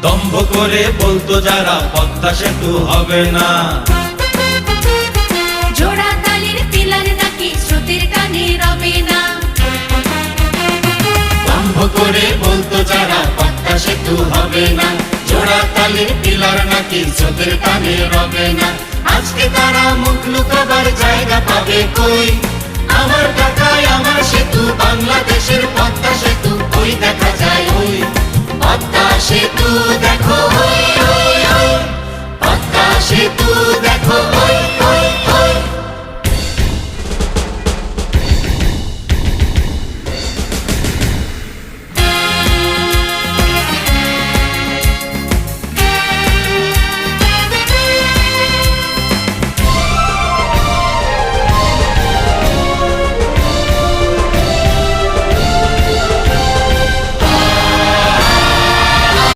দম্ভ করে বলতো যারা পদ্মা সেতু হবে না, জোড়া তালের পিলার নাকি স্রোতের কানে রবে না। দম্ভ করে বলতো যারা পদ্মা সেতু হবে না, জোড়া তালের পিলার নাকি স্রোতের কানে রবে না। আজকে তারা মুখ লুকাবার জায়গা পাবে কই? আমার ঢাকায় আমার সেতু, বাংলাদেশের পদ্মা সেতু, ওই দেখা যায় ওই পদ্মা সেতু দেখো